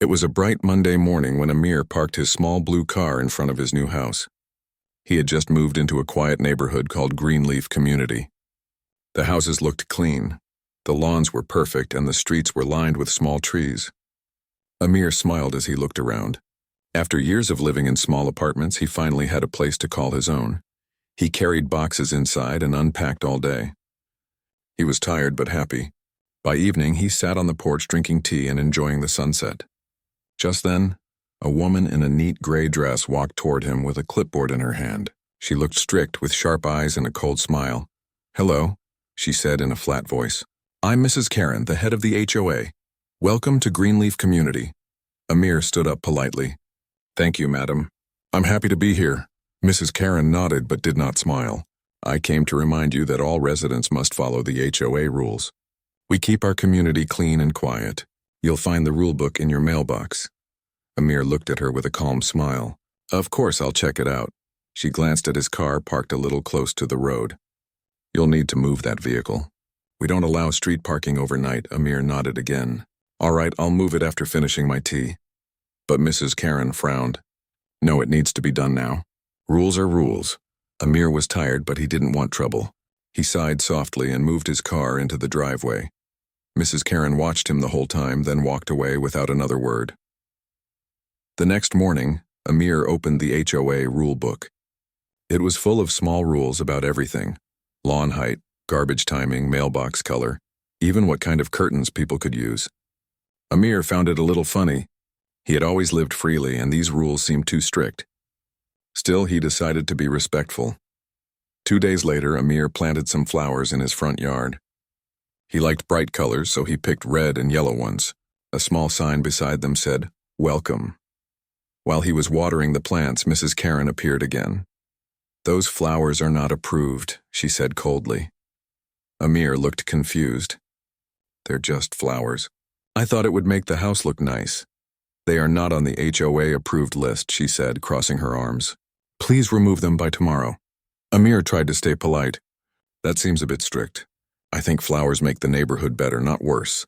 It was a bright Monday morning when Amir parked his small blue car in front of his new house. He had just moved into a quiet neighborhood called Greenleaf Community. The houses looked clean, the lawns were perfect, and the streets were lined with small trees. Amir smiled as he looked around. After years of living in small apartments, he finally had a place to call his own. He carried boxes inside and unpacked all day. He was tired but happy. By evening, he sat on the porch drinking tea and enjoying the sunset. Just then, a woman in a neat gray dress walked toward him with a clipboard in her hand. She looked strict with sharp eyes and a cold smile. "Hello," she said in a flat voice. "I'm Mrs. Karen, the head of the HOA. Welcome to Greenleaf Community." Amir stood up politely. "Thank you, madam. I'm happy to be here." Mrs. Karen nodded but did not smile. "I came to remind you that all residents must follow the HOA rules. We keep our community clean and quiet. You'll find the rule book in your mailbox." Amir looked at her with a calm smile. "Of course I'll check it out." She glanced at his car parked a little close to the road. "You'll need to move that vehicle. We don't allow street parking overnight." Amir nodded again. "All right, I'll move it after finishing my tea." But Mrs. Karen frowned. "No, it needs to be done now. Rules are rules." Amir was tired, but he didn't want trouble. He sighed softly and moved his car into the driveway. Mrs. Karen watched him the whole time, then walked away without another word. The next morning, Amir opened the HOA rule book. It was full of small rules about everything: lawn height, garbage timing, mailbox color, even what kind of curtains people could use. Amir found it a little funny. He had always lived freely, and these rules seemed too strict. Still, he decided to be respectful. 2 days later, Amir planted some flowers in his front yard. He liked bright colors, so he picked red and yellow ones. A small sign beside them said, "Welcome." While he was watering the plants, Mrs. Karen appeared again. "Those flowers are not approved," she said coldly. Amir looked confused. "They're just flowers. I thought it would make the house look nice." "They are not on the HOA approved list," she said, crossing her arms. "Please remove them by tomorrow." Amir tried to stay polite. "That seems a bit strict. I think flowers make the neighborhood better, not worse."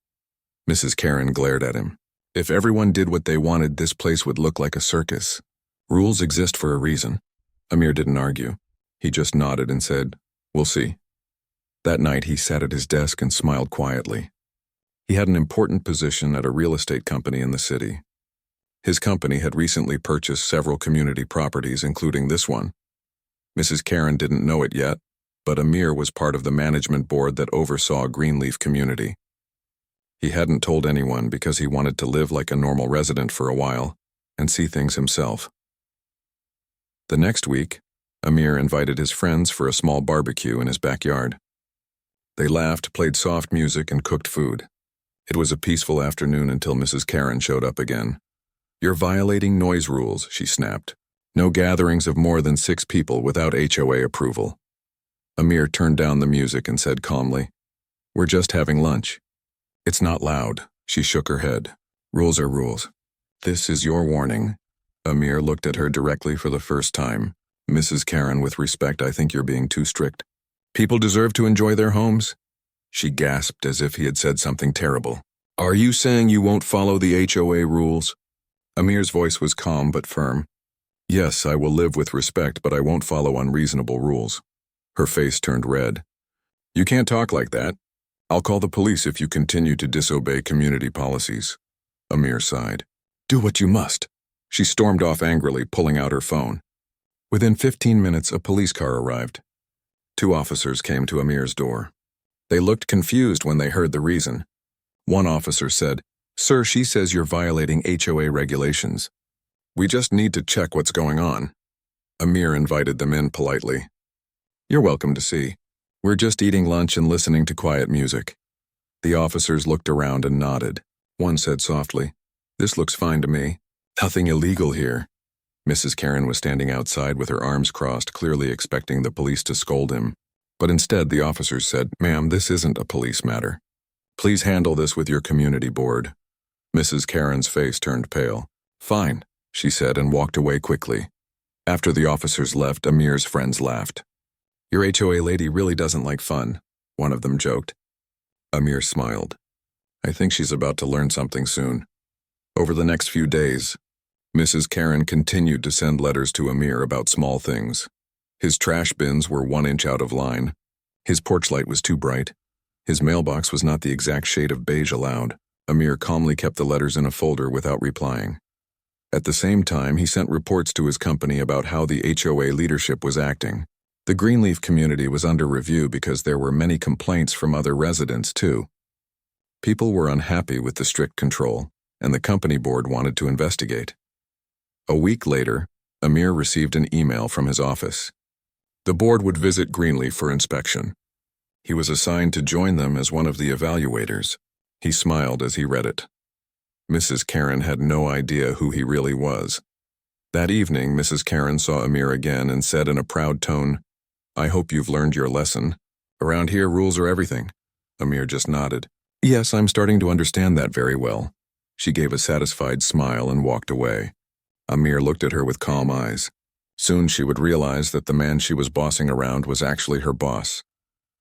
Mrs. Karen glared at him. "If everyone did what they wanted, this place would look like a circus. Rules exist for a reason." Amir didn't argue. He just nodded and said, "We'll see." That night, he sat at his desk and smiled quietly. He had an important position at a real estate company in the city. His company had recently purchased several community properties, including this one. Mrs. Karen didn't know it yet, but Amir was part of the management board that oversaw Greenleaf Community. He hadn't told anyone because he wanted to live like a normal resident for a while and see things himself. The next week, Amir invited his friends for a small barbecue in his backyard. They laughed, played soft music, and cooked food. It was a peaceful afternoon until Mrs. Karen showed up again. "You're violating noise rules," she snapped. "No gatherings of more than 6 people without HOA approval." Amir turned down the music and said calmly, "We're just having lunch." "It's not loud." She shook her head. "Rules are rules. This is your warning." Amir looked at her directly for the first time. "Mrs. Karen, with respect, I think you're being too strict. People deserve to enjoy their homes." She gasped as if he had said something terrible. "Are you saying you won't follow the HOA rules?" Amir's voice was calm but firm. "Yes, I will live with respect, but I won't follow unreasonable rules." Her face turned red. "You can't talk like that. I'll call the police if you continue to disobey community policies." Amir sighed. "Do what you must." She stormed off angrily, pulling out her phone. Within 15 minutes, a police car arrived. 2 officers came to Amir's door. They looked confused when they heard the reason. One officer said, "Sir, she says you're violating HOA regulations. We just need to check what's going on." Amir invited them in politely. "You're welcome to see. We're just eating lunch and listening to quiet music." The officers looked around and nodded. One said softly, "This looks fine to me. Nothing illegal here." Mrs. Karen was standing outside with her arms crossed, clearly expecting the police to scold him. But instead, the officers said, "Ma'am, this isn't a police matter. Please handle this with your community board." Mrs. Karen's face turned pale. "Fine," she said and walked away quickly. After the officers left, Amir's friends laughed. "Your HOA lady really doesn't like fun," one of them joked. Amir smiled. "I think she's about to learn something soon." Over the next few days, Mrs. Karen continued to send letters to Amir about small things. His trash bins were 1 inch out of line. His porch light was too bright. His mailbox was not the exact shade of beige allowed. Amir calmly kept the letters in a folder without replying. At the same time, he sent reports to his company about how the HOA leadership was acting. The Greenleaf community was under review because there were many complaints from other residents, too. People were unhappy with the strict control, and the company board wanted to investigate. A week later, Amir received an email from his office. The board would visit Greenleaf for inspection. He was assigned to join them as one of the evaluators. He smiled as he read it. Mrs. Karen had no idea who he really was. That evening, Mrs. Karen saw Amir again and said in a proud tone, "I hope you've learned your lesson. Around here, rules are everything." Amir just nodded. "Yes, I'm starting to understand that very well." She gave a satisfied smile and walked away. Amir looked at her with calm eyes. Soon she would realize that the man she was bossing around was actually her boss.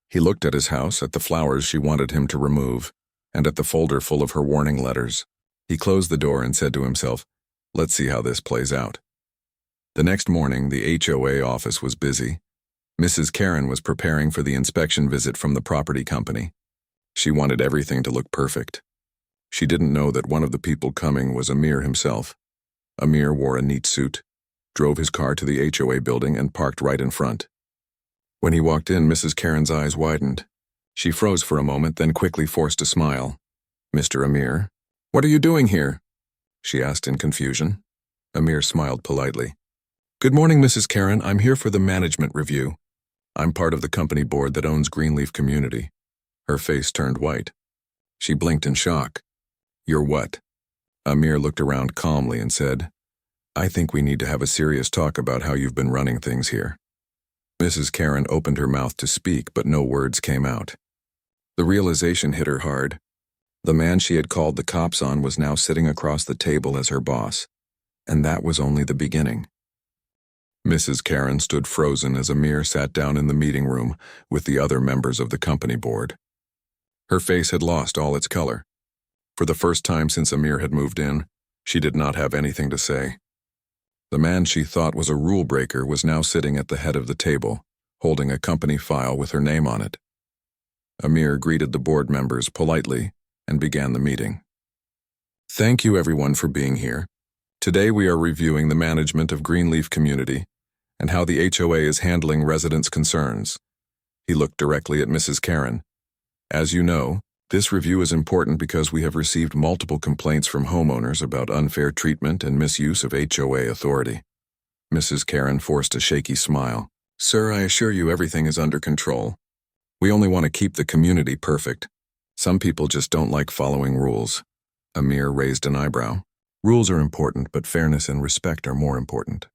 He looked at his house, at the flowers she wanted him to remove, and at the folder full of her warning letters. He closed the door and said to himself, "Let's see how this plays out." The next morning, the HOA office was busy. Mrs. Karen was preparing for the inspection visit from the property company. She wanted everything to look perfect. She didn't know that one of the people coming was Amir himself. Amir wore a neat suit, drove his car to the HOA building, and parked right in front. When he walked in, Mrs. Karen's eyes widened. She froze for a moment, then quickly forced a smile. "Mr. Amir, what are you doing here?" she asked in confusion. Amir smiled politely. "Good morning, Mrs. Karen. I'm here for the management review. I'm part of the company board that owns Greenleaf Community." Her face turned white. She blinked in shock. "You're what?" Amir looked around calmly and said, "I think we need to have a serious talk about how you've been running things here." Mrs. Karen opened her mouth to speak, but no words came out. The realization hit her hard. The man she had called the cops on was now sitting across the table as her boss, and that was only the beginning. Mrs. Karen stood frozen as Amir sat down in the meeting room with the other members of the company board. Her face had lost all its color. For the first time since Amir had moved in, she did not have anything to say. The man she thought was a rule breaker was now sitting at the head of the table, holding a company file with her name on it. Amir greeted the board members politely and began the meeting. "Thank you everyone for being here. Today we are reviewing the management of Greenleaf Community and how the HOA is handling residents' concerns." He looked directly at Mrs. Karen. "As you know, this review is important because we have received multiple complaints from homeowners about unfair treatment and misuse of HOA authority." Mrs. Karen forced a shaky smile. "Sir, I assure you everything is under control. We only want to keep the community perfect. Some people just don't like following rules." Amir raised an eyebrow. "Rules are important, but fairness and respect are more important.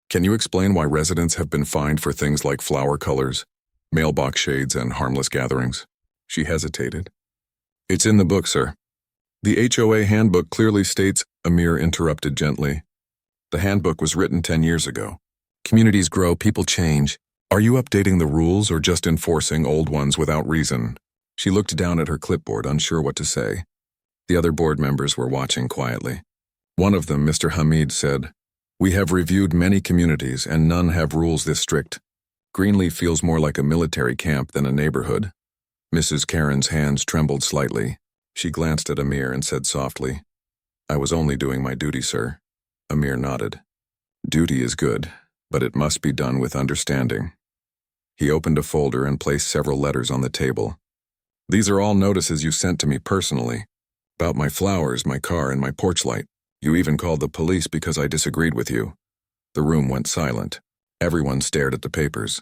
Can you explain why residents have been fined for things like flower colors, mailbox shades, and harmless gatherings?" She hesitated. "It's in the book, sir." "The HOA handbook clearly states," Amir interrupted gently. "The handbook was written 10 years ago. Communities grow, people change. Are you updating the rules or just enforcing old ones without reason?" She looked down at her clipboard, unsure what to say. The other board members were watching quietly. One of them, Mr. Hamid, said, "We have reviewed many communities and none have rules this strict. Greenleaf feels more like a military camp than a neighborhood." Mrs. Karen's hands trembled slightly. She glanced at Amir and said softly, "I was only doing my duty, sir." Amir nodded. "Duty is good, but it must be done with understanding." He opened a folder and placed several letters on the table. "These are all notices you sent to me personally, about my flowers, my car, and my porch light. You even called the police because I disagreed with you." The room went silent. Everyone stared at the papers.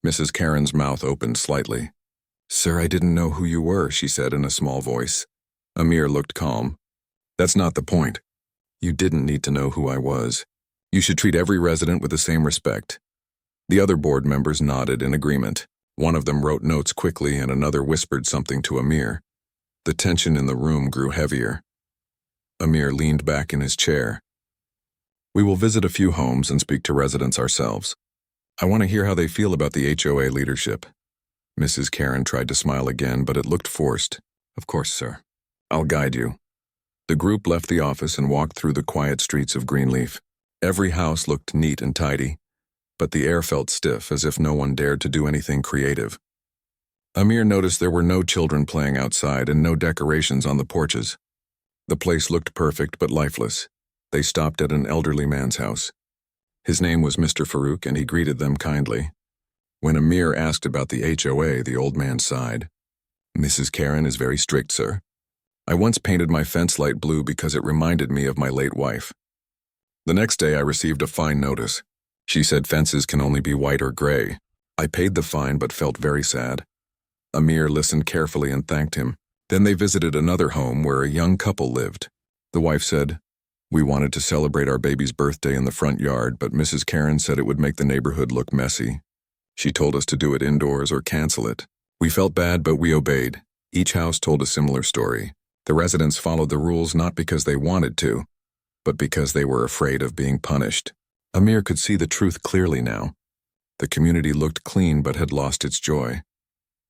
Mrs. Karen's mouth opened slightly. "Sir, I didn't know who you were," she said in a small voice. Amir looked calm. "That's not the point. You didn't need to know who I was. You should treat every resident with the same respect." The other board members nodded in agreement. One of them wrote notes quickly and another whispered something to Amir. The tension in the room grew heavier. Amir leaned back in his chair. "We will visit a few homes and speak to residents ourselves. I want to hear how they feel about the HOA leadership." Mrs. Karen tried to smile again, but it looked forced. "Of course, sir. I'll guide you." The group left the office and walked through the quiet streets of Greenleaf. Every house looked neat and tidy, but the air felt stiff, as if no one dared to do anything creative. Amir noticed there were no children playing outside and no decorations on the porches. The place looked perfect but lifeless. They stopped at an elderly man's house. His name was Mr. Farouk, and he greeted them kindly. When Amir asked about the HOA, the old man sighed. "Mrs. Karen is very strict, sir. I once painted my fence light blue because it reminded me of my late wife. The next day I received a fine notice. She said fences can only be white or gray. I paid the fine but felt very sad." Amir listened carefully and thanked him. Then they visited another home where a young couple lived. The wife said, "We wanted to celebrate our baby's birthday in the front yard, but Mrs. Karen said it would make the neighborhood look messy. She told us to do it indoors or cancel it. We felt bad, but we obeyed." Each house told a similar story. The residents followed the rules not because they wanted to, but because they were afraid of being punished. Amir could see the truth clearly now. The community looked clean but had lost its joy.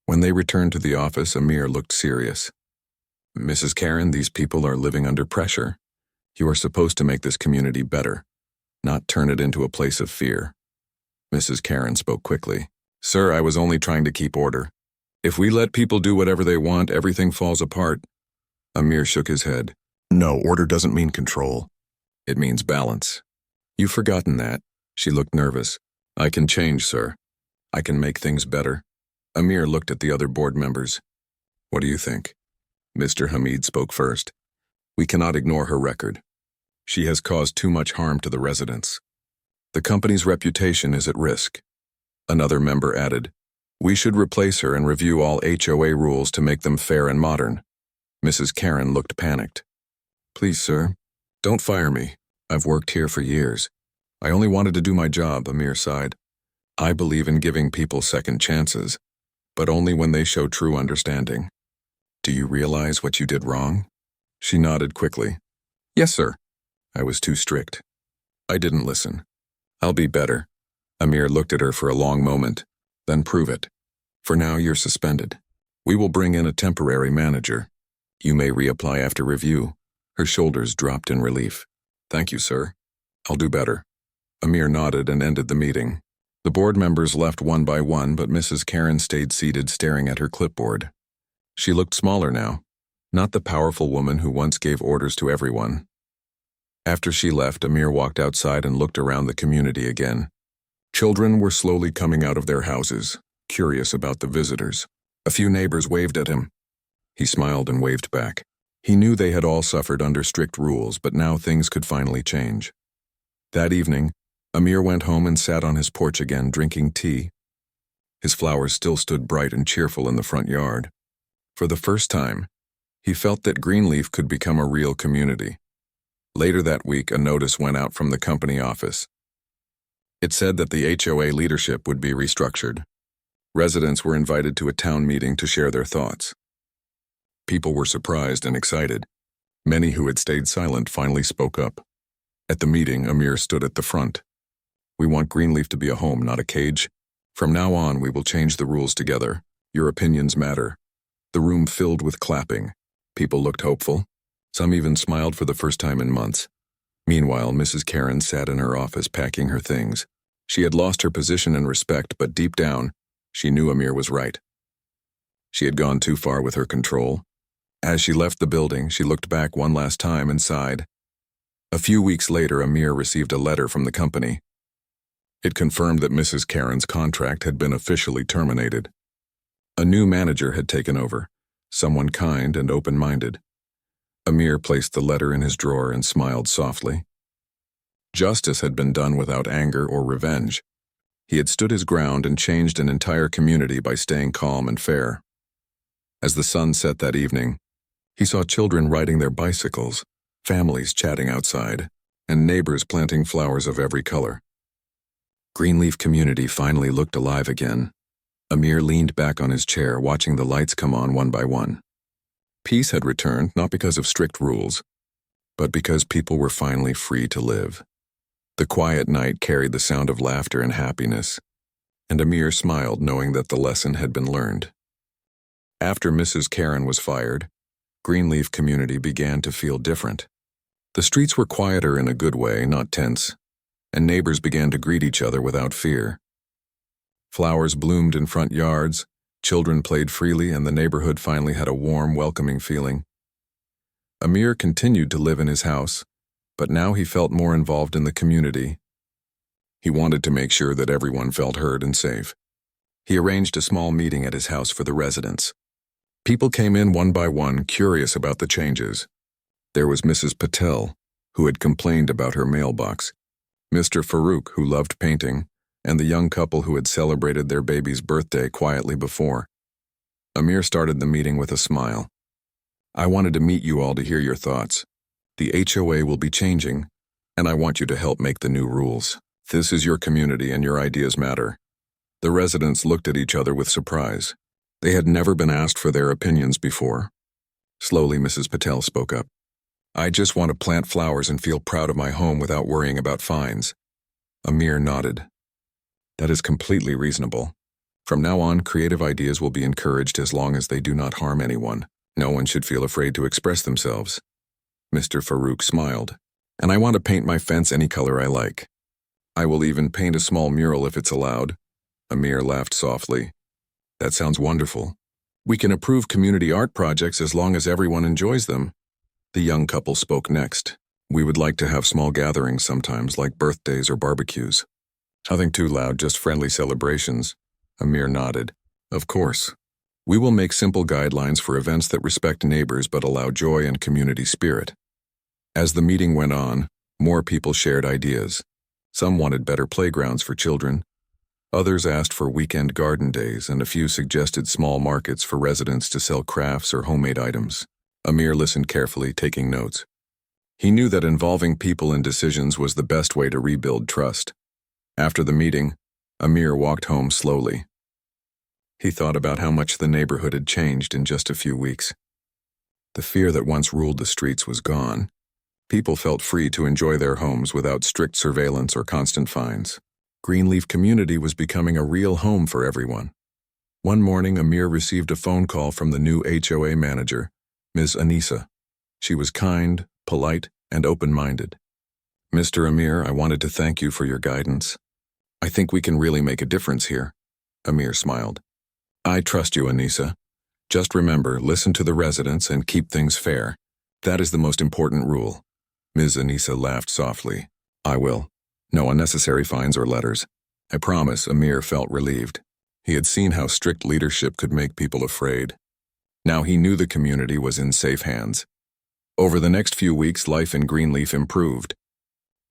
When they returned to the office, Amir looked serious. "Mrs. Karen, these people are living under pressure. You are supposed to make this community better, not turn it into a place of fear." Mrs. Karen spoke quickly. "Sir, I was only trying to keep order. If we let people do whatever they want, everything falls apart." Amir shook his head. "No, order doesn't mean control. It means balance." "You've forgotten that." She looked nervous. "I can change, sir. I can make things better." Amir looked at the other board members. "What do you think?" Mr. Hamid spoke first. "We cannot ignore her record. She has caused too much harm to the residents. The company's reputation is at risk." Another member added, "We should replace her and review all HOA rules to make them fair and modern." Mrs. Karen looked panicked. "Please, sir, don't fire me. I've worked here for years. I only wanted to do my job," Amir sighed. "I believe in giving people second chances, but only when they show true understanding. Do you realize what you did wrong?" She nodded quickly. "Yes, sir. I was too strict. I didn't listen. I'll be better." Amir looked at her for a long moment. "Then prove it. For now, you're suspended. We will bring in a temporary manager. You may reapply after review." Her shoulders dropped in relief. "Thank you, sir. I'll do better." Amir nodded and ended the meeting. The board members left one by one, but Mrs. Karen stayed seated staring at her clipboard. She looked smaller now, not the powerful woman who once gave orders to everyone. After she left, Amir walked outside and looked around the community again. Children were slowly coming out of their houses, curious about the visitors. A few neighbors waved at him. He smiled and waved back. He knew they had all suffered under strict rules, but now things could finally change. That evening, Amir went home and sat on his porch again, drinking tea. His flowers still stood bright and cheerful in the front yard. For the first time, he felt that Greenleaf could become a real community. Later that week, a notice went out from the company office. It said that the HOA leadership would be restructured. Residents were invited to a town meeting to share their thoughts. People were surprised and excited. Many who had stayed silent finally spoke up. At the meeting, Amir stood at the front. "We want Greenleaf to be a home, not a cage. From now on, we will change the rules together. Your opinions matter." The room filled with clapping. People looked hopeful. Some even smiled for the first time in months. Meanwhile, Mrs. Karen sat in her office packing her things. She had lost her position and respect, but deep down, she knew Amir was right. She had gone too far with her control. As she left the building, she looked back one last time and sighed. A few weeks later, Amir received a letter from the company. It confirmed that Mrs. Karen's contract had been officially terminated. A new manager had taken over, someone kind and open-minded. Amir placed the letter in his drawer and smiled softly. Justice had been done without anger or revenge. He had stood his ground and changed an entire community by staying calm and fair. As the sun set that evening, he saw children riding their bicycles, families chatting outside, and neighbors planting flowers of every color. Greenleaf community finally looked alive again. Amir leaned back on his chair, watching the lights come on one by one. Peace had returned, not because of strict rules, but because people were finally free to live. The quiet night carried the sound of laughter and happiness, and Amir smiled knowing that the lesson had been learned. After Mrs. Karen was fired, Greenleaf community began to feel different. The streets were quieter in a good way, not tense, and neighbors began to greet each other without fear. Flowers bloomed in front yards, children played freely, and the neighborhood finally had a warm, welcoming feeling. Amir continued to live in his house, but now he felt more involved in the community. He wanted to make sure that everyone felt heard and safe. He arranged a small meeting at his house for the residents. People came in one by one, curious about the changes. There was Mrs. Patel, who had complained about her mailbox, Mr. Farouk, who loved painting, and the young couple who had celebrated their baby's birthday quietly before. Amir started the meeting with a smile. I wanted to meet you all to hear your thoughts. The HOA will be changing, and I want you to help make the new rules. This is your community and your ideas matter. The residents looked at each other with surprise. They had never been asked for their opinions before. Slowly, Mrs. Patel spoke up. I just want to plant flowers and feel proud of my home without worrying about fines. Amir nodded. That is completely reasonable. From now on, creative ideas will be encouraged as long as they do not harm anyone. No one should feel afraid to express themselves. Mr. Farouk smiled. And I want to paint my fence any color I like. I will even paint a small mural if it's allowed. Amir laughed softly. That sounds wonderful. We can approve community art projects as long as everyone enjoys them. The young couple spoke next. We would like to have small gatherings sometimes, like birthdays or barbecues. Nothing too loud, just friendly celebrations. Amir nodded. Of course. We will make simple guidelines for events that respect neighbors but allow joy and community spirit. As the meeting went on, more people shared ideas. Some wanted better playgrounds for children. Others asked for weekend garden days, and a few suggested small markets for residents to sell crafts or homemade items. Amir listened carefully, taking notes. He knew that involving people in decisions was the best way to rebuild trust. After the meeting, Amir walked home slowly. He thought about how much the neighborhood had changed in just a few weeks. The fear that once ruled the streets was gone. People felt free to enjoy their homes without strict surveillance or constant fines. Greenleaf community was becoming a real home for everyone. One morning, Amir received a phone call from the new HOA manager, Ms. Anisa. She was kind, polite, and open-minded. Mr. Amir, I wanted to thank you for your guidance. I think we can really make a difference here. Amir smiled. I trust you, Anisa. Just remember, listen to the residents and keep things fair. That is the most important rule. Ms. Anisa laughed softly. I will. No unnecessary fines or letters. I promise. Amir felt relieved. He had seen how strict leadership could make people afraid. Now he knew the community was in safe hands. Over the next few weeks, life in Greenleaf improved.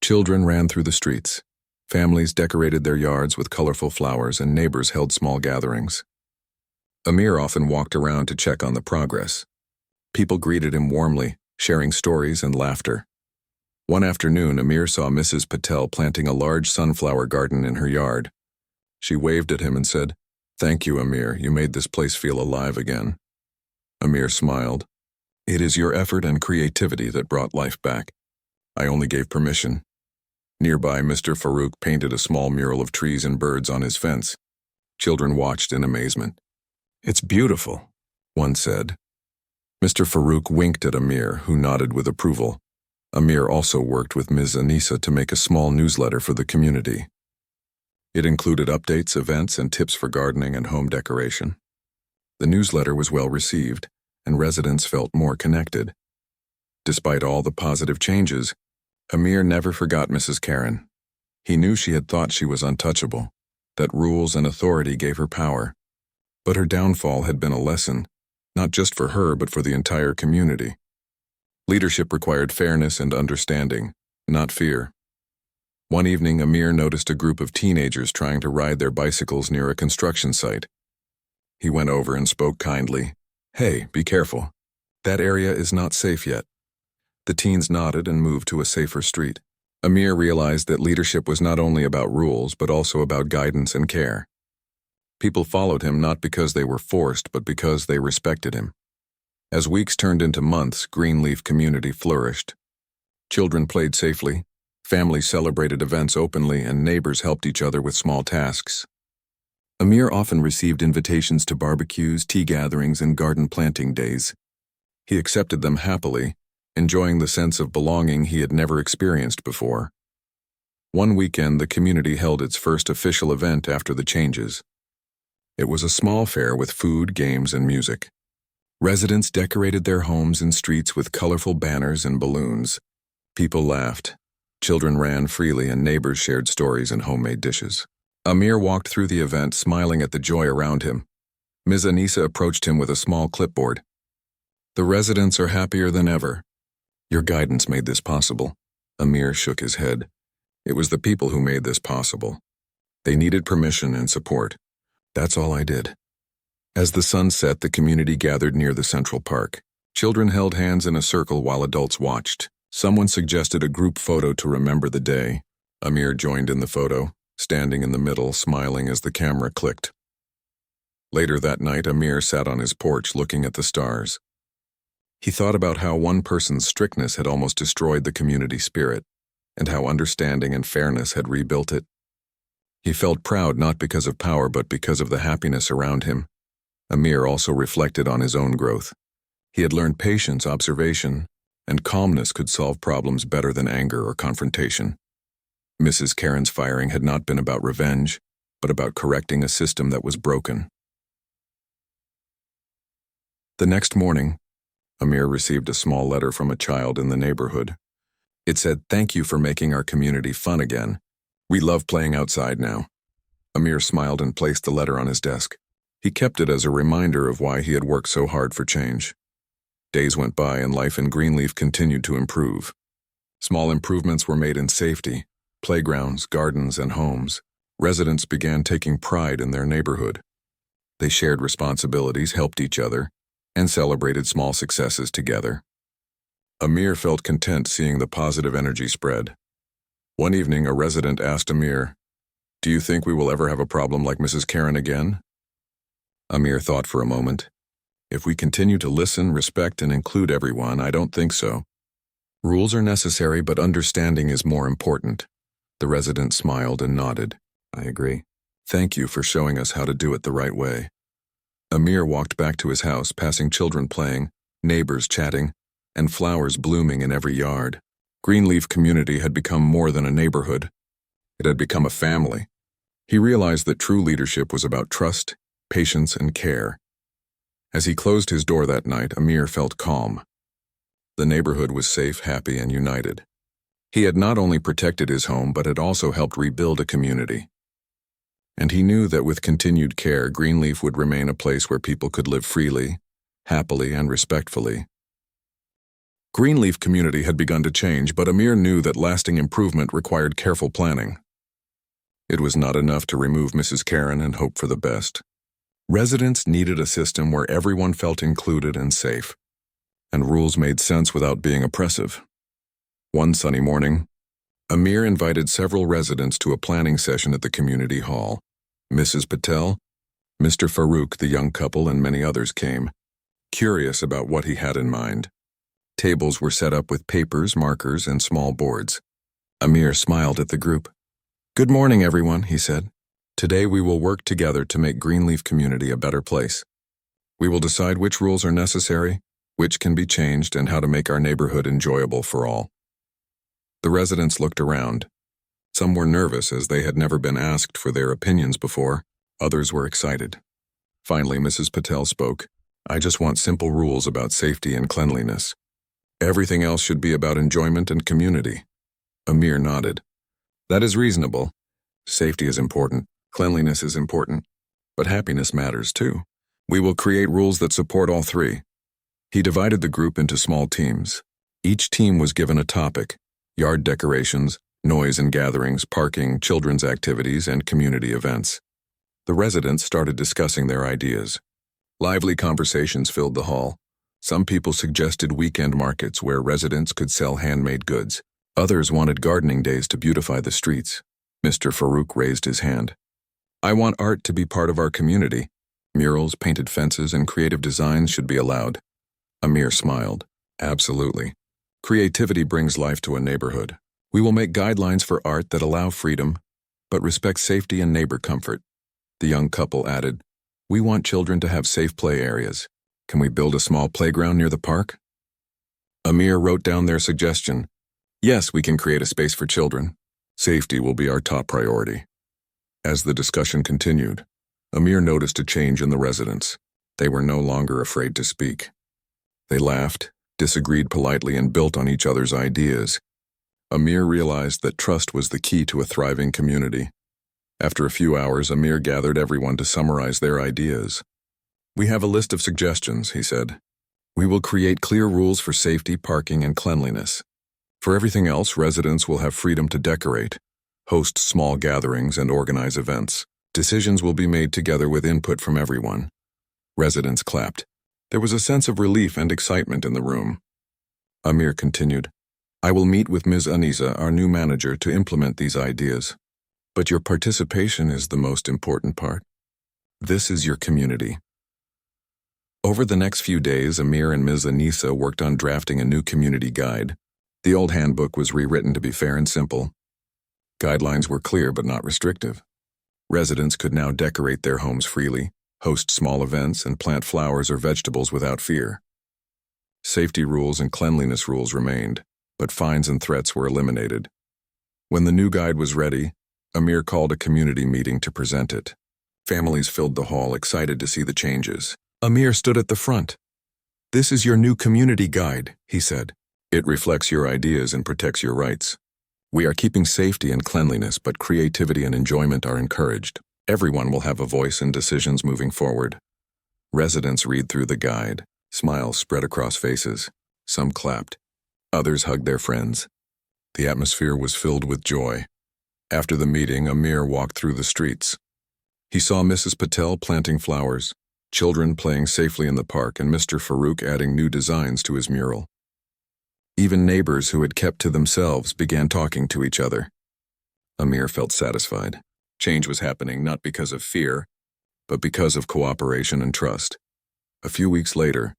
Children ran through the streets. Families decorated their yards with colorful flowers, and neighbors held small gatherings. Amir often walked around to check on the progress. People greeted him warmly, sharing stories and laughter. One afternoon, Amir saw Mrs. Patel planting a large sunflower garden in her yard. She waved at him and said, "Thank you, Amir. You made this place feel alive again." Amir smiled. "It is your effort and creativity that brought life back. I only gave permission." Nearby, Mr. Farouk painted a small mural of trees and birds on his fence. Children watched in amazement. "It's beautiful," one said. Mr. Farouk winked at Amir, who nodded with approval. Amir also worked with Ms. Anisa to make a small newsletter for the community. It included updates, events, and tips for gardening and home decoration. The newsletter was well received, and residents felt more connected. Despite all the positive changes, Amir never forgot Mrs. Karen. He knew she had thought she was untouchable, that rules and authority gave her power. But her downfall had been a lesson, not just for her but for the entire community. Leadership required fairness and understanding, not fear. One evening, Amir noticed a group of teenagers trying to ride their bicycles near a construction site. He went over and spoke kindly. "Hey, be careful. That area is not safe yet." The teens nodded and moved to a safer street. Amir realized that leadership was not only about rules but also about guidance and care. People followed him not because they were forced but because they respected him. As weeks turned into months, Greenleaf community flourished. Children played safely, families celebrated events openly, and neighbors helped each other with small tasks. Amir often received invitations to barbecues, tea gatherings, and garden planting days. He accepted them happily, enjoying the sense of belonging he had never experienced before. One weekend, the community held its first official event after the changes. It was a small fair with food, games, and music. Residents decorated their homes and streets with colorful banners and balloons. People laughed. Children ran freely, and neighbors shared stories and homemade dishes. Amir walked through the event, smiling at the joy around him. Ms. Anissa approached him with a small clipboard. "The residents are happier than ever. Your guidance made this possible." Amir shook his head. "It was the people who made this possible. They needed permission and support. That's all I did." As the sun set, the community gathered near the Central Park. Children held hands in a circle while adults watched. Someone suggested a group photo to remember the day. Amir joined in the photo, standing in the middle, smiling as the camera clicked. Later that night, Amir sat on his porch looking at the stars. He thought about how one person's strictness had almost destroyed the community spirit, and how understanding and fairness had rebuilt it. He felt proud not because of power but because of the happiness around him. Amir also reflected on his own growth. He had learned patience, observation, and calmness could solve problems better than anger or confrontation. Mrs. Karen's firing had not been about revenge, but about correcting a system that was broken. The next morning, Amir received a small letter from a child in the neighborhood. It said, "Thank you for making our community fun again. We love playing outside now." Amir smiled and placed the letter on his desk. He kept it as a reminder of why he had worked so hard for change. Days went by and life in Greenleaf continued to improve. Small improvements were made in safety, playgrounds, gardens, and homes. Residents began taking pride in their neighborhood. They shared responsibilities, helped each other, and celebrated small successes together. Amir felt content seeing the positive energy spread. One evening, a resident asked Amir, "Do you think we will ever have a problem like Mrs. Karen again?" Amir thought for a moment. "If we continue to listen, respect, and include everyone, I don't think so. Rules are necessary, but understanding is more important." The resident smiled and nodded. "I agree. Thank you for showing us how to do it the right way." Amir walked back to his house, passing children playing, neighbors chatting, and flowers blooming in every yard. Greenleaf community had become more than a neighborhood. It had become a family. He realized that true leadership was about trust, patience, and care. As he closed his door that night, Amir felt calm. The neighborhood was safe, happy, and united. He had not only protected his home, but had also helped rebuild a community. And he knew that with continued care, Greenleaf would remain a place where people could live freely, happily, and respectfully. Greenleaf community had begun to change, but Amir knew that lasting improvement required careful planning. It was not enough to remove Mrs. Karen and hope for the best. Residents needed a system where everyone felt included and safe, and rules made sense without being oppressive. One sunny morning, Amir invited several residents to a planning session at the community hall. Mrs. Patel, Mr. Farouk, the young couple, and many others came, curious about what he had in mind. Tables were set up with papers, markers, and small boards. Amir smiled at the group. "Good morning, everyone," he said. "Today we will work together to make Greenleaf community a better place. We will decide which rules are necessary, which can be changed, and how to make our neighborhood enjoyable for all." The residents looked around. Some were nervous as they had never been asked for their opinions before. Others were excited. Finally, Mrs. Patel spoke. "I just want simple rules about safety and cleanliness. Everything else should be about enjoyment and community." Amir nodded. "That is reasonable. Safety is important, cleanliness is important, but happiness matters too. We will create rules that support all three." He divided the group into small teams. Each team was given a topic: yard decorations, noise and gatherings, parking, children's activities, and community events. The residents started discussing their ideas. Lively conversations filled the hall. Some people suggested weekend markets where residents could sell handmade goods. Others wanted gardening days to beautify the streets. Mr. Farouk raised his hand. "I want art to be part of our community. Murals, painted fences, and creative designs should be allowed." Amir smiled. "Absolutely. Creativity brings life to a neighborhood. We will make guidelines for art that allow freedom, but respect safety and neighbor comfort." The young couple added, "We want children to have safe play areas. Can we build a small playground near the park? Amir wrote down their suggestion. Yes, we can create a space for children. Safety will be our top priority. As the discussion continued, Amir noticed a change in the residents. They were no longer afraid to speak. They laughed, disagreed politely, and built on each other's ideas. Amir realized that trust was the key to a thriving community. After a few hours, Amir gathered everyone to summarize their ideas. We have a list of suggestions, he said. We will create clear rules for safety, parking, and cleanliness. For everything else, residents will have freedom to decorate, host small gatherings, and organize events. Decisions will be made together with input from everyone. Residents clapped. There was a sense of relief and excitement in the room. Amir continued, I will meet with Ms. Anisa, our new manager, to implement these ideas. But your participation is the most important part. This is your community. Over the next few days, Amir and Ms. Anisa worked on drafting a new community guide. The old handbook was rewritten to be fair and simple. Guidelines were clear but not restrictive. Residents could now decorate their homes freely, host small events, and plant flowers or vegetables without fear. Safety rules and cleanliness rules remained, but fines and threats were eliminated. When the new guide was ready, Amir called a community meeting to present it. Families filled the hall, excited to see the changes. Amir stood at the front. This is your new community guide, he said. It reflects your ideas and protects your rights. We are keeping safety and cleanliness, but creativity and enjoyment are encouraged. Everyone will have a voice in decisions moving forward. Residents read through the guide. Smiles spread across faces. Some clapped. Others hugged their friends. The atmosphere was filled with joy. After the meeting, Amir walked through the streets. He saw Mrs. Patel planting flowers, children playing safely in the park, and Mr. Farouk adding new designs to his mural. Even neighbors who had kept to themselves began talking to each other. Amir felt satisfied. Change was happening not because of fear, but because of cooperation and trust. A few weeks later,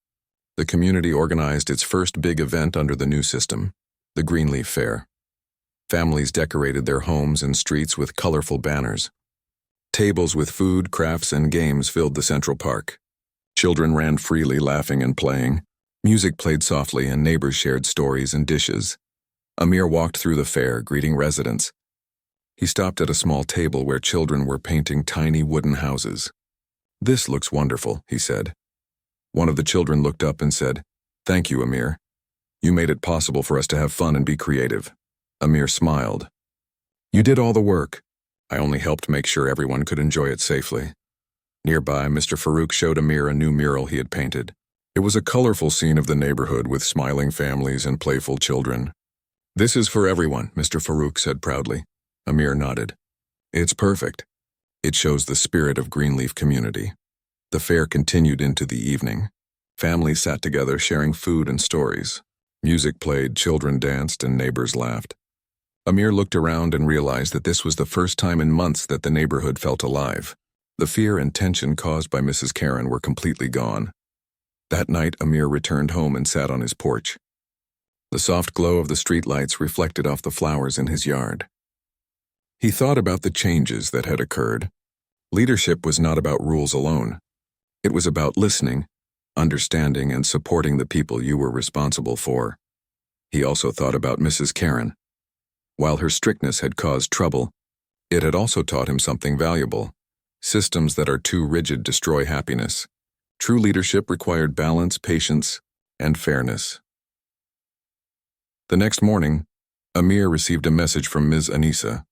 the community organized its first big event under the new system, the Greenleaf Fair. Families decorated their homes and streets with colorful banners. Tables with food, crafts, and games filled the central park. Children ran freely, laughing and playing. Music played softly, and neighbors shared stories and dishes. Amir walked through the fair, greeting residents. He stopped at a small table where children were painting tiny wooden houses. This looks wonderful, he said. One of the children looked up and said, Thank you, Amir. You made it possible for us to have fun and be creative. Amir smiled. You did all the work. I only helped make sure everyone could enjoy it safely. Nearby, Mr. Farouk showed Amir a new mural he had painted. It was a colorful scene of the neighborhood with smiling families and playful children. This is for everyone, Mr. Farouk said proudly. Amir nodded. It's perfect. It shows the spirit of Greenleaf community. The fair continued into the evening. Families sat together sharing food and stories. Music played, children danced, and neighbors laughed. Amir looked around and realized that this was the first time in months that the neighborhood felt alive. The fear and tension caused by Mrs. Karen were completely gone. That night, Amir returned home and sat on his porch. The soft glow of the streetlights reflected off the flowers in his yard. He thought about the changes that had occurred. Leadership was not about rules alone. It was about listening, understanding, and supporting the people you were responsible for. He also thought about Mrs. Karen. While her strictness had caused trouble, it had also taught him something valuable. Systems that are too rigid destroy happiness. True leadership required balance, patience, and fairness. The next morning, Amir received a message from Ms. Anisa.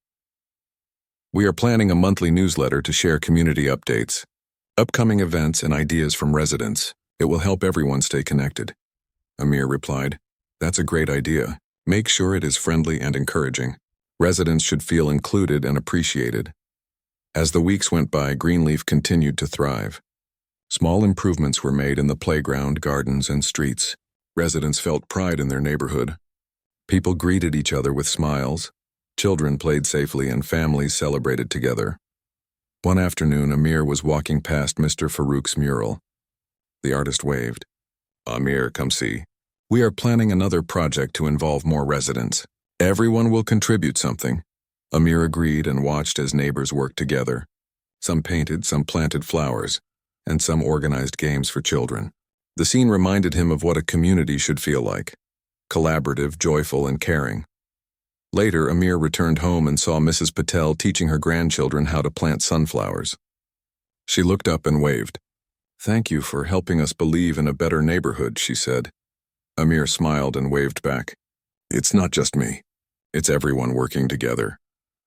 We are planning a monthly newsletter to share community updates, upcoming events, and ideas from residents. It will help everyone stay connected. Amir replied, That's a great idea. Make sure it is friendly and encouraging. Residents should feel included and appreciated. As the weeks went by, Greenleaf continued to thrive. Small improvements were made in the playground, gardens, and streets. Residents felt pride in their neighborhood. People greeted each other with smiles. Children played safely and families celebrated together. One afternoon, Amir was walking past Mr. Farouk's mural. The artist waved. Amir, come see. We are planning another project to involve more residents. Everyone will contribute something. Amir agreed and watched as neighbors worked together. Some painted, some planted flowers, and some organized games for children. The scene reminded him of what a community should feel like: collaborative, joyful, and caring. Later, Amir returned home and saw Mrs. Patel teaching her grandchildren how to plant sunflowers. She looked up and waved. "Thank you for helping us believe in a better neighborhood," she said. Amir smiled and waved back. "It's not just me. It's everyone working together."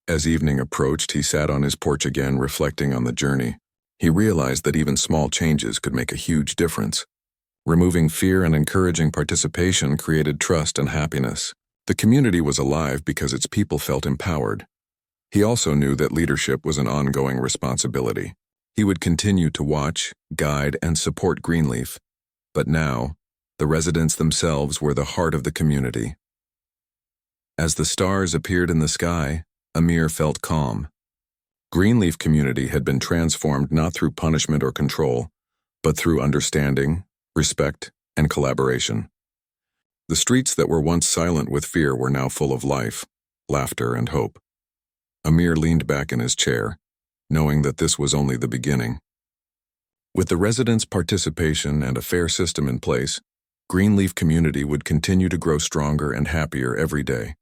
As evening approached, he sat on his porch again, reflecting on the journey. He realized that even small changes could make a huge difference. Removing fear and encouraging participation created trust and happiness. The community was alive because its people felt empowered. He also knew that leadership was an ongoing responsibility. He would continue to watch, guide, and support Greenleaf. But now, the residents themselves were the heart of the community. As the stars appeared in the sky, Amir felt calm. Greenleaf community had been transformed not through punishment or control, but through understanding, respect, and collaboration. The streets that were once silent with fear were now full of life, laughter, and hope. Amir leaned back in his chair, knowing that this was only the beginning. With the residents' participation and a fair system in place, Greenleaf community would continue to grow stronger and happier every day.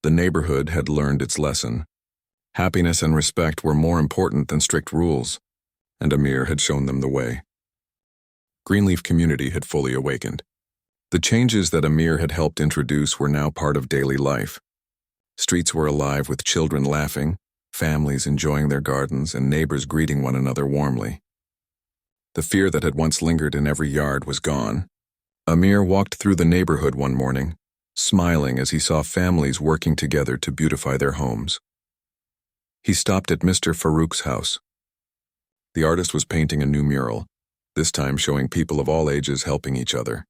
The neighborhood had learned its lesson. Happiness and respect were more important than strict rules, and Amir had shown them the way. Greenleaf community had fully awakened. The changes that Amir had helped introduce were now part of daily life. Streets were alive with children laughing, families enjoying their gardens, and neighbors greeting one another warmly. The fear that had once lingered in every yard was gone. Amir walked through the neighborhood one morning, smiling as he saw families working together to beautify their homes. He stopped at Mr. Farouk's house. The artist was painting a new mural, this time showing people of all ages helping each other.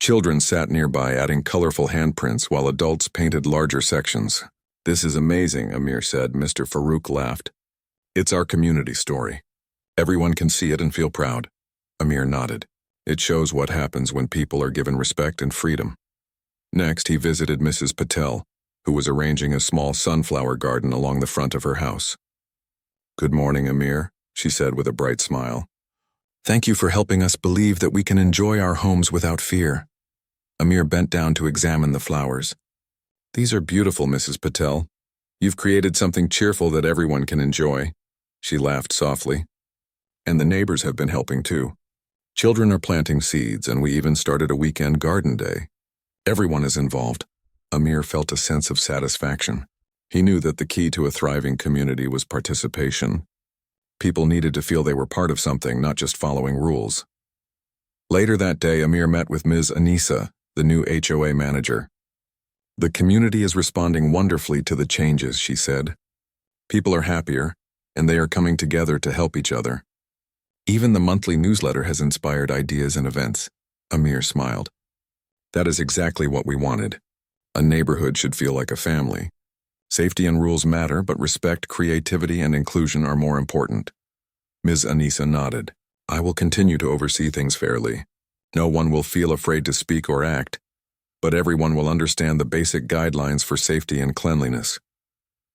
Children sat nearby adding colorful handprints while adults painted larger sections. "This is amazing," Amir said. Mr. Farouk laughed. "It's our community story. Everyone can see it and feel proud." Amir nodded. "It shows what happens when people are given respect and freedom." Next, he visited Mrs. Patel, who was arranging a small sunflower garden along the front of her house. "Good morning, Amir," she said with a bright smile. "Thank you for helping us believe that we can enjoy our homes without fear." Amir bent down to examine the flowers. "These are beautiful, Mrs. Patel. You've created something cheerful that everyone can enjoy." She laughed softly. "And the neighbors have been helping too. Children are planting seeds, and we even started a weekend garden day. Everyone is involved." Amir felt a sense of satisfaction. He knew that the key to a thriving community was participation. People needed to feel they were part of something, not just following rules. Later that day, Amir met with Ms. Anissa, the new HOA manager. "The community is responding wonderfully to the changes," she said. "People are happier, and they are coming together to help each other. Even the monthly newsletter has inspired ideas and events." Amir smiled. "That is exactly what we wanted. A neighborhood should feel like a family. Safety and rules matter, but respect, creativity, and inclusion are more important." Ms. Anissa nodded. "I will continue to oversee things fairly. No one will feel afraid to speak or act, but everyone will understand the basic guidelines for safety and cleanliness."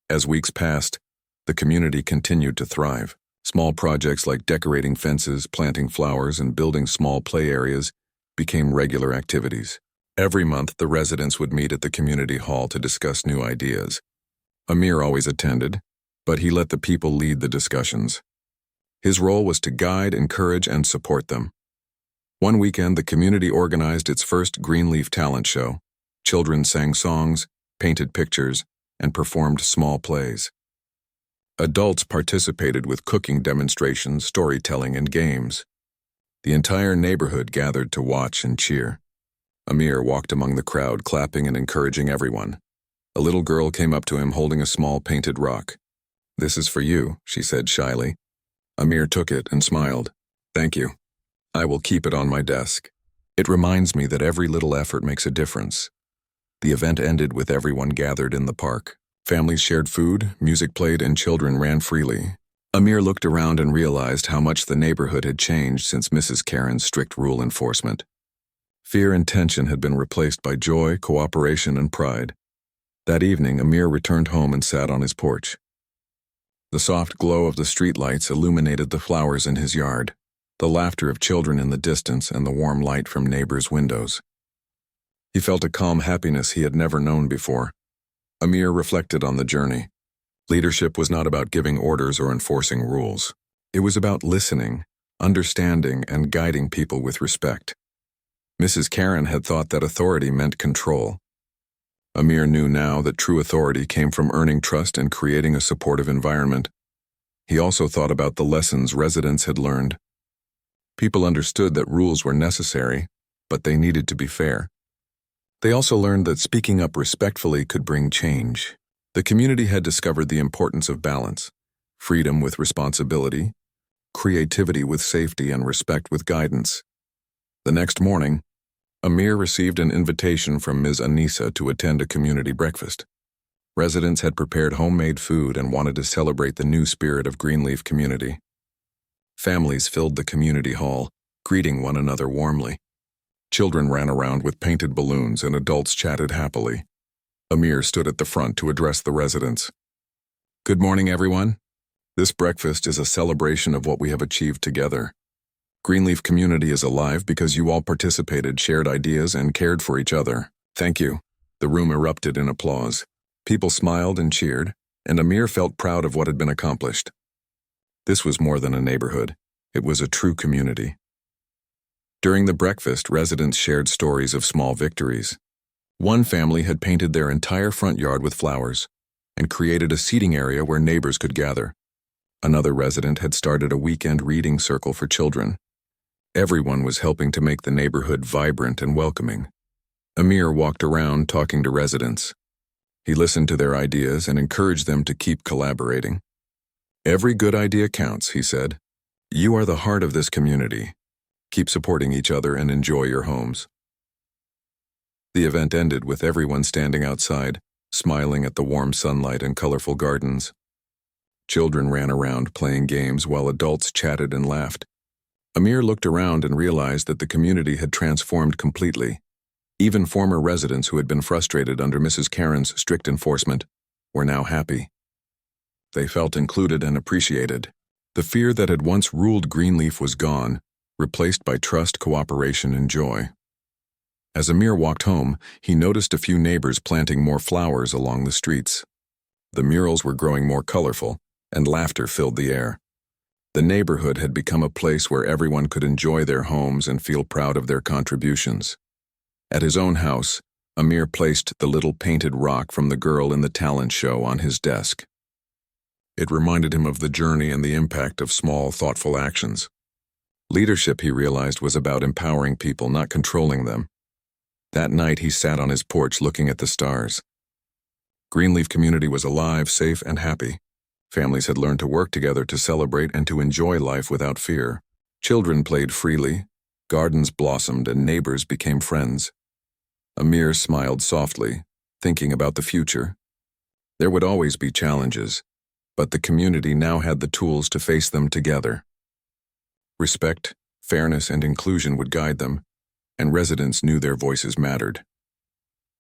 As weeks passed, the community continued to thrive. Small projects like decorating fences, planting flowers, and building small play areas became regular activities. Every month, the residents would meet at the community hall to discuss new ideas. Amir always attended, but he let the people lead the discussions. His role was to guide, encourage, and support them. One weekend, the community organized its first Greenleaf talent show. Children sang songs, painted pictures, and performed small plays. Adults participated with cooking demonstrations, storytelling, and games. The entire neighborhood gathered to watch and cheer. Amir walked among the crowd, clapping and encouraging everyone. A little girl came up to him holding a small painted rock. "This is for you," she said shyly. Amir took it and smiled. "Thank you. I will keep it on my desk. It reminds me that every little effort makes a difference." The event ended with everyone gathered in the park. Families shared food, music played, and children ran freely. Amir looked around and realized how much the neighborhood had changed since Mrs. Karen's strict rule enforcement. Fear and tension had been replaced by joy, cooperation, and pride. That evening, Amir returned home and sat on his porch. The soft glow of the streetlights illuminated the flowers in his yard. the laughter of children in the distance and the warm light from neighbors' windows. He felt a calm happiness he had never known before. Amir reflected on the journey. Leadership was not about giving orders or enforcing rules. It was about listening, understanding, and guiding people with respect. Mrs. Karen had thought that authority meant control. Amir knew now that true authority came from earning trust and creating a supportive environment. He also thought about the lessons residents had learned. People understood that rules were necessary, but they needed to be fair. They also learned that speaking up respectfully could bring change. The community had discovered the importance of balance, freedom with responsibility, creativity with safety, and respect with guidance. The next morning, Amir received an invitation from Ms. Anissa to attend a community breakfast. Residents had prepared homemade food and wanted to celebrate the new spirit of Greenleaf community. Families filled the community hall, greeting one another warmly. Children ran around with painted balloons and adults chatted happily. Amir stood at the front to address the residents. "Good morning, everyone. This breakfast is a celebration of what we have achieved together. Greenleaf community is alive because you all participated, shared ideas, and cared for each other. Thank you." The room erupted in applause. People smiled and cheered, and Amir felt proud of what had been accomplished. This was more than a neighborhood. It was a true community. During the breakfast, residents shared stories of small victories. One family had painted their entire front yard with flowers and created a seating area where neighbors could gather. Another resident had started a weekend reading circle for children. Everyone was helping to make the neighborhood vibrant and welcoming. Amir walked around talking to residents. He listened to their ideas and encouraged them to keep collaborating. "Every good idea counts," he said. "You are the heart of this community. Keep supporting each other and enjoy your homes." The event ended with everyone standing outside, smiling at the warm sunlight and colorful gardens. Children ran around playing games while adults chatted and laughed. Amir looked around and realized that the community had transformed completely. Even former residents who had been frustrated under Mrs. Karen's strict enforcement were now happy. They felt included and appreciated. The fear that had once ruled Greenleaf was gone, replaced by trust, cooperation, and joy. As Amir walked home, he noticed a few neighbors planting more flowers along the streets. The murals were growing more colorful, and laughter filled the air. The neighborhood had become a place where everyone could enjoy their homes and feel proud of their contributions. At his own house, Amir placed the little painted rock from the girl in the talent show on his desk. It reminded him of the journey and the impact of small, thoughtful actions. Leadership, he realized, was about empowering people, not controlling them. That night, he sat on his porch looking at the stars. Greenleaf community was alive, safe, and happy. Families had learned to work together to celebrate and to enjoy life without fear. Children played freely, gardens blossomed, and neighbors became friends. Amir smiled softly, thinking about the future. There would always be challenges, but the community now had the tools to face them together. Respect, fairness, and inclusion would guide them, and residents knew their voices mattered.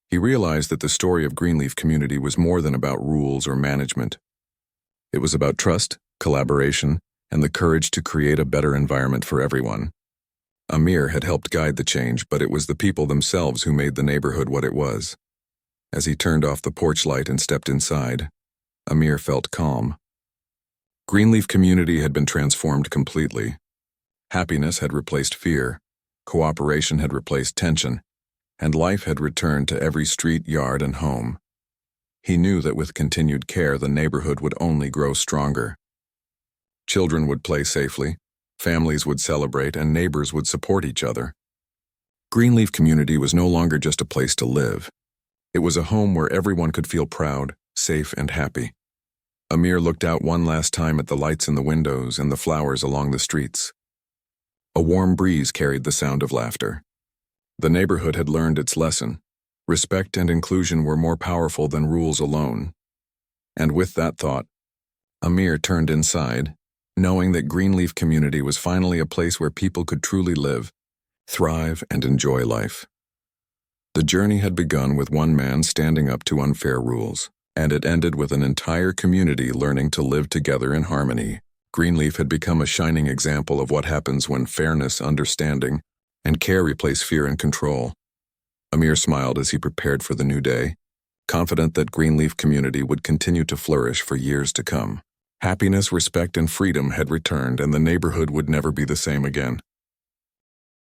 He realized that the story of Greenleaf community was more than about rules or management. It was about trust, collaboration, and the courage to create a better environment for everyone. Amir had helped guide the change, but it was the people themselves who made the neighborhood what it was. As he turned off the porch light and stepped inside, Amir felt calm. Greenleaf community had been transformed completely. Happiness had replaced fear, cooperation had replaced tension, and life had returned to every street, yard, and home. He knew that with continued care, the neighborhood would only grow stronger. Children would play safely, families would celebrate, and neighbors would support each other. Greenleaf community was no longer just a place to live. It was a home where everyone could feel proud, safe, and happy. Amir looked out one last time at the lights in the windows and the flowers along the streets. A warm breeze carried the sound of laughter. The neighborhood had learned its lesson. Respect and inclusion were more powerful than rules alone. And with that thought, Amir turned inside, knowing that Greenleaf community was finally a place where people could truly live, thrive, and enjoy life. The journey had begun with one man standing up to unfair rules, and it ended with an entire community learning to live together in harmony. Greenleaf had become a shining example of what happens when fairness, understanding, and care replace fear and control. Amir smiled as he prepared for the new day, confident that Greenleaf community would continue to flourish for years to come. Happiness, respect, and freedom had returned, and the neighborhood would never be the same again.